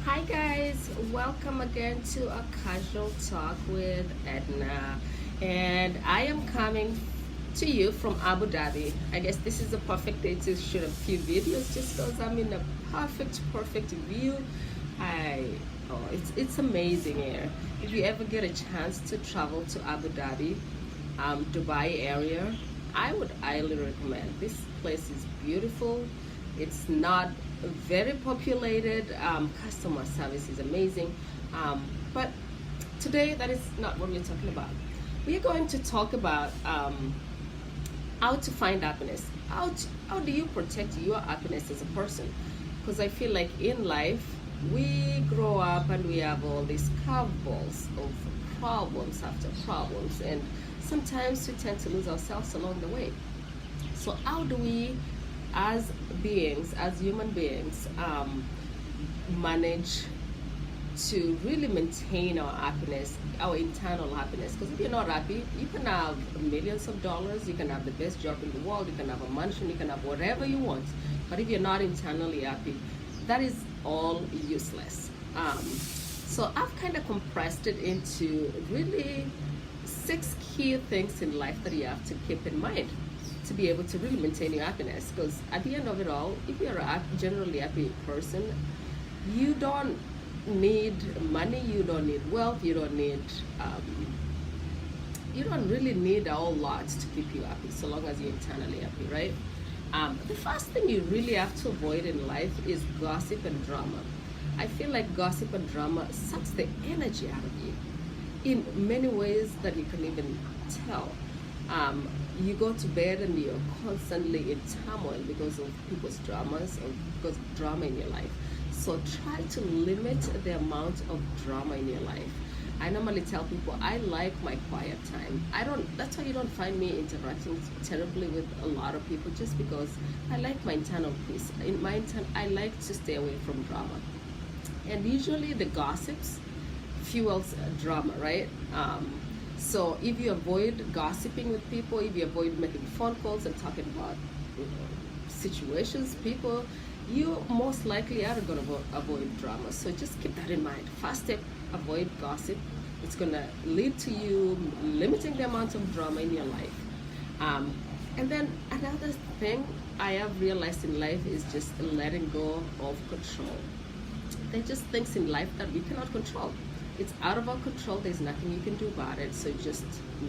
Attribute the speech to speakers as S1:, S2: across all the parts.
S1: Hi guys, welcome again to a casual talk with Edna. And I am coming to you from Abu Dhabi. I guess this is the perfect day to shoot a few videos just because I'm in a perfect view. I it's amazing here. If you ever get a chance to travel to Abu Dhabi, Dubai area, I would highly recommend. This place is beautiful. It's not very populated. Customer service is amazing. But today, that is not what we're talking about. We are going to talk about how to find happiness. How do you protect your happiness as a person? Because I feel like in life, we grow up and we have all these curveballs of problems after problems, and sometimes we tend to lose ourselves along the way. So, how do we, as beings, as human beings, manage to really maintain our happiness, our internal happiness? Because if you're not happy, you can have millions of dollars, you can have the best job in the world, you can have a mansion, you can have whatever you want. But if you're not internally happy, that is all useless. So I've kind of compressed it into really six key things in life that you have to keep in mind to be able to really maintain your happiness. Because at the end of it all, if you're a generally happy person, you don't need money, you don't need wealth, you don't really need a whole lot to keep you happy, so long as you're internally happy, right? The first thing you really have to avoid in life is gossip and drama. I feel like gossip and drama sucks the energy out of you in many ways that you can even tell. You go to bed and you're constantly in turmoil because of people's dramas or because of drama in your life. So try to limit the amount of drama in your life. I normally tell people I like my quiet time. I don't. That's why you don't find me interacting terribly with a lot of people, just because I like my internal peace. I like to stay away from drama, and usually the gossips fuels drama, right? So if you avoid gossiping with people, if you avoid making phone calls and talking about situations, people, you most likely are going to avoid drama. So just keep that in mind. First step, avoid gossip. It's going to lead to you limiting the amount of drama in your life. And then another thing I have realized in life is just letting go of control. There are just things in life that we cannot control. It's out of our control. There's nothing you can do about it. So just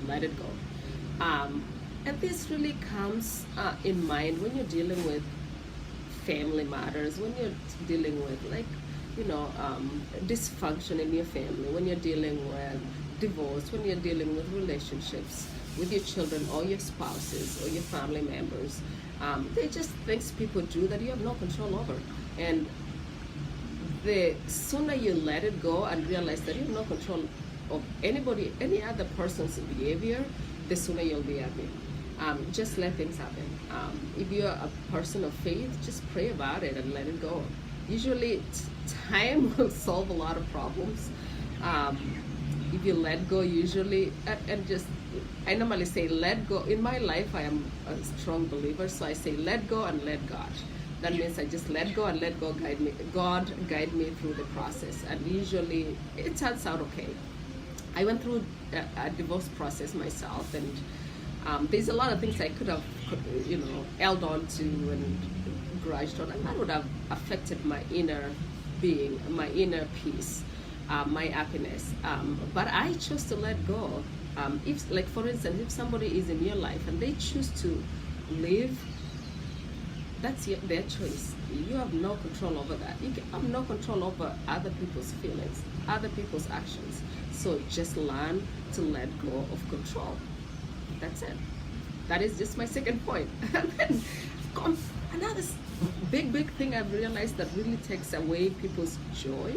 S1: let it go. And this really comes in mind when you're dealing with family matters, when you're dealing with dysfunction in your family, when you're dealing with divorce, when you're dealing with relationships with your children or your spouses or your family members. They're just things people do that you have no control over. And the sooner you let it go and realize that you have no control of any other person's behavior, the sooner you'll be happy. Just let things happen. If you're a person of faith, just pray about it and let it go. Usually, time will solve a lot of problems. If you let go, usually, and just, I normally say let go. In my life, I am a strong believer, so I say let go and let God. That means I just let go and let God guide me through the process, and usually it turns out okay. I went through a divorce process myself, and there's a lot of things I could have, held on to and grudged on, and that would have affected my inner being, my inner peace, my happiness. But I chose to let go. If, like, for instance, if somebody is in your life and they choose to leave, that's their choice. You have no control over that. You have no control over other people's feelings, other people's actions. So just learn to let go of control. That's it. That is just my second point. And then another big thing I've realized that really takes away people's joy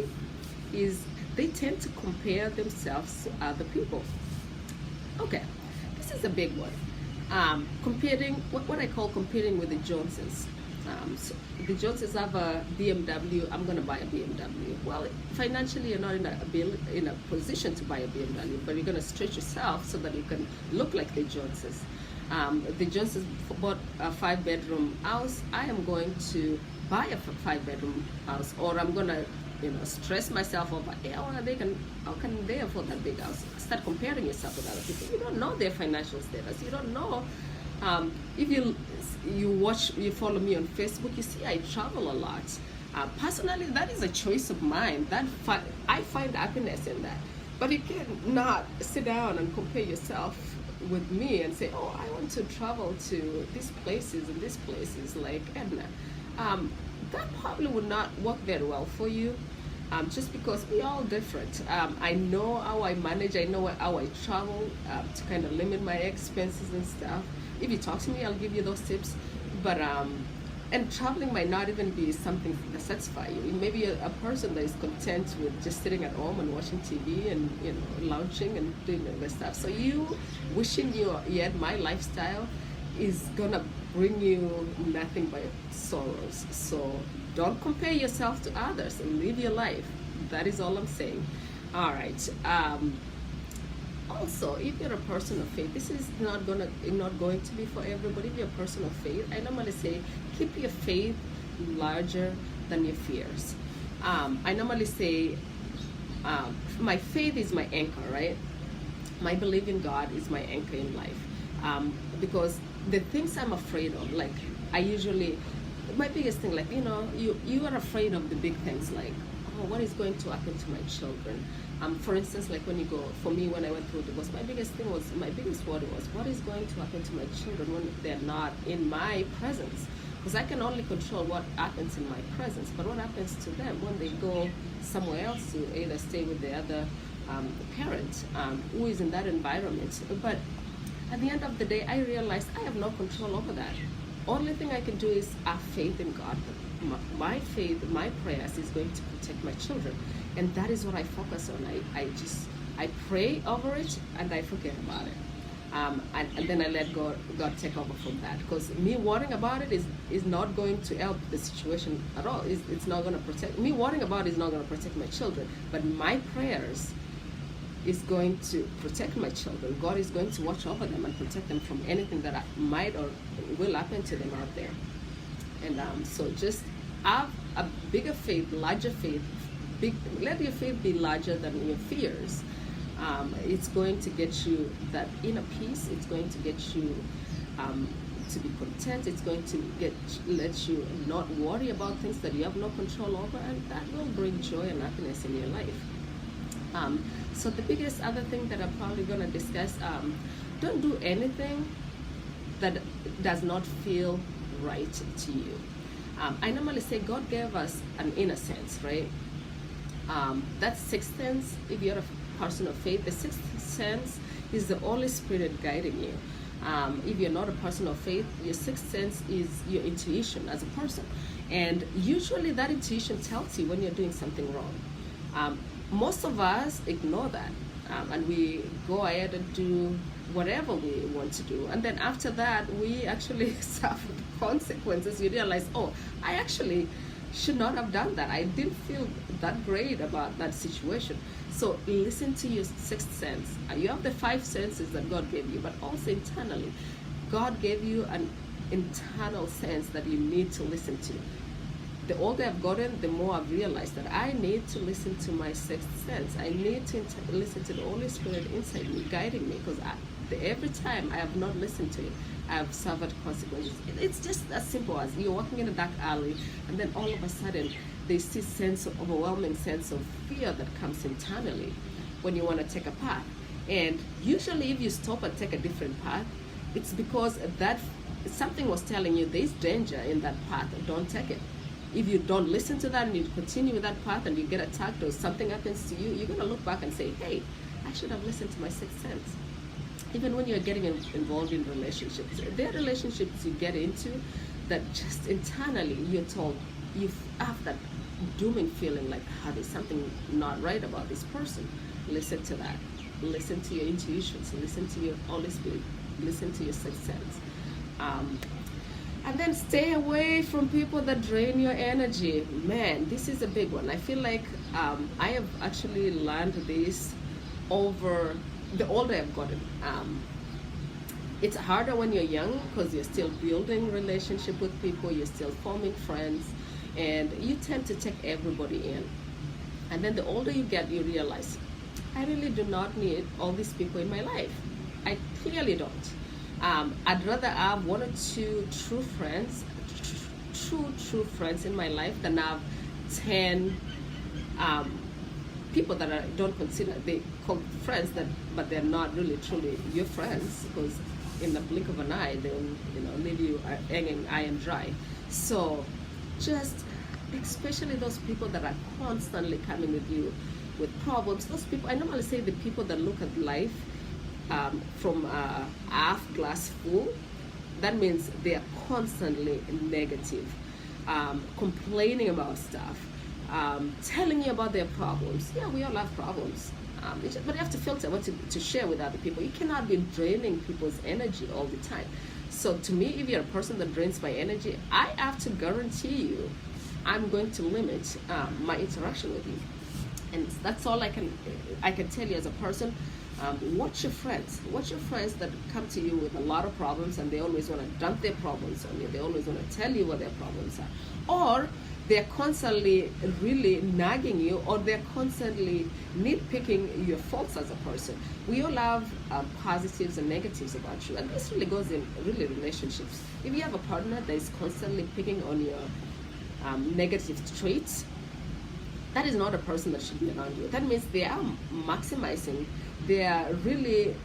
S1: is they tend to compare themselves to other people. Okay, this is a big one. Comparing, what I call competing with the Joneses. So the Joneses have a BMW. I'm going to buy a BMW. Well, financially, you're not in a position to buy a BMW, but you're going to stretch yourself so that you can look like the Joneses. The Joneses bought a 5-bedroom house. I am going to buy a 5 bedroom house, or I'm gonna, stress myself over, yeah, well, how can they afford that big house? Start comparing yourself with other people. You don't know their financial status. You don't know. If you follow me on Facebook, you see I travel a lot. Personally, that is a choice of mine. I find happiness in that. But you cannot sit down and compare yourself with me and say, oh, I want to travel to these places and these places like Edna. That probably would not work very well for you, just because we're all different. I know how I manage, I know how I travel to kind of limit my expenses and stuff. If you talk to me, I'll give you those tips. But and traveling might not even be something that satisfies you. You may be a person that is content with just sitting at home and watching TV and lounging and doing all this stuff. So you wishing you had my lifestyle is gonna bring you nothing but sorrows. So don't compare yourself to others and live your life. That is all I'm saying. All right. Also, if you're a person of faith, this is not going to be for everybody. If you're a person of faith, I normally say keep your faith larger than your fears. I normally say my faith is my anchor, right? My belief in God is my anchor in life, because the things I'm afraid of, like my biggest thing, like you are afraid of the big things, like, oh, what is going to happen to my children? For instance, like when I went through divorce, my biggest worry was, what is going to happen to my children when they're not in my presence? Because I can only control what happens in my presence, but what happens to them when they go somewhere else to either stay with the other parent who is in that environment? But at the end of the day, I realized I have no control over that. Only thing I can do is have faith in God. My faith, my prayers is going to protect my children, and that is what I focus on. I pray over it and I forget about it, and then I let God take over from that. Because me worrying about it is not going to help the situation at all. It's not going to protect me. Worrying about it is not going to protect my children, but my prayers is going to protect my children. God is going to watch over them and protect them from anything that might or will happen to them out there. And so just have a bigger faith, larger faith. Let your faith be larger than your fears. It's going to get you that inner peace. It's going to get you to be content. It's going to let you not worry about things that you have no control over, and that will bring joy and happiness in your life. So the biggest other thing that I'm probably going to discuss, don't do anything that does not feel right to you. I normally say God gave us an inner sense, right? That sixth sense, if you're a person of faith, the sixth sense is the Holy Spirit guiding you. If you're not a person of faith, your sixth sense is your intuition as a person. And usually that intuition tells you when you're doing something wrong. Most of us ignore that, and we go ahead and do whatever we want to do, and then after that we actually suffer the consequences. You realize, oh, I actually should not have done that. I didn't feel that great about that situation. So listen to your sixth sense. You have the five senses that God gave you, but also internally God gave you an internal sense that you need to listen to. The older I've gotten, the more I've realized that I need to listen to my sixth sense. I need to listen to the Holy Spirit inside me, guiding me, because every time I have not listened to it, I have suffered consequences. It's just as simple as you're walking in a dark alley, and then all of a sudden there's this overwhelming sense of fear that comes internally when you want to take a path. And usually if you stop and take a different path, it's because that something was telling you there's danger in that path, don't take it. If you don't listen to that and you continue with that path and you get attacked or something happens to you, you're going to look back and say, hey, I should have listened to my sixth sense. Even when you're getting involved in relationships, there are relationships you get into that just internally you're told, you have that dooming feeling like, there's something not right about this person. Listen to that. Listen to your intuitions. Listen to your Holy Spirit. Listen to your sixth sense. And then stay away from people that drain your energy. Man, this is a big one. I feel like I have actually learned this over the older I've gotten. It's harder when you're young because you're still building relationship with people, you're still forming friends. and you tend to take everybody in. And then the older you get, you realize, I really do not need all these people in my life. I clearly don't. I'd rather have one or two true friends, true friends in my life than have 10 people that I don't consider, they call friends, that but they're not really truly your friends, because in the blink of an eye they'll leave you hanging high and dry. So just, especially those people that are constantly coming with you with problems, those people, I normally say the people that look at life from half glass full, that means they are constantly negative, complaining about stuff, telling you about their problems. Yeah, we all have problems, but you have to filter what to share with other people. You cannot be draining people's energy all the time. So to me, if you're a person that drains my energy, I have to guarantee you I'm going to limit my interaction with you. And that's all I can tell you as a person. Watch your friends. Watch your friends that come to you with a lot of problems, and they always want to dump their problems on you. They always want to tell you what their problems are. Or they're constantly really nagging you, or they're constantly nitpicking your faults as a person. We all have positives and negatives about you, and this really goes in really relationships. If you have a partner that is constantly picking on your negative traits, that is not a person that should be around you. That means they are maximizing, they are really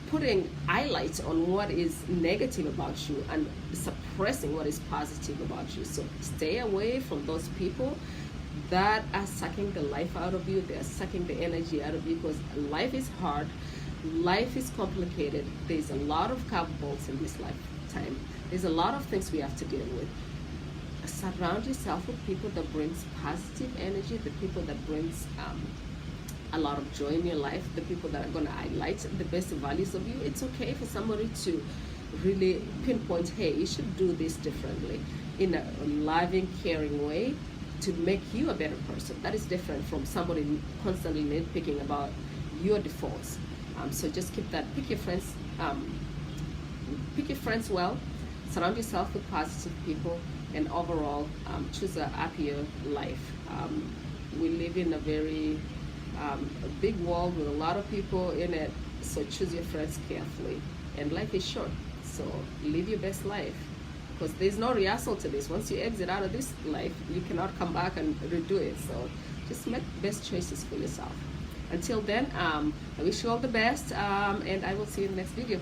S1: putting highlights on what is negative about you and suppressing what is positive about you. So stay away from those people that are sucking the life out of you. They are sucking the energy out of you, because life is hard, life is complicated. There's a lot of curveballs in this lifetime. There's a lot of things we have to deal with. Surround yourself with people that brings positive energy, the people that brings a lot of joy in your life, the people that are going to highlight the best values of you. It's okay for somebody to really pinpoint, hey, you should do this differently, in a loving, caring way, to make you a better person. That is different from somebody constantly nitpicking about your defaults. So just keep that. Pick your friends well. Surround yourself with positive people, and overall choose a happier life. We live in a very big world with a lot of people in it, so choose your friends carefully. And life is short, so live your best life, because there's no rehearsal to this. Once you exit out of this life, you cannot come back and redo it. So just make best choices for yourself. Until then, I wish you all the best, and I will see you in the next video.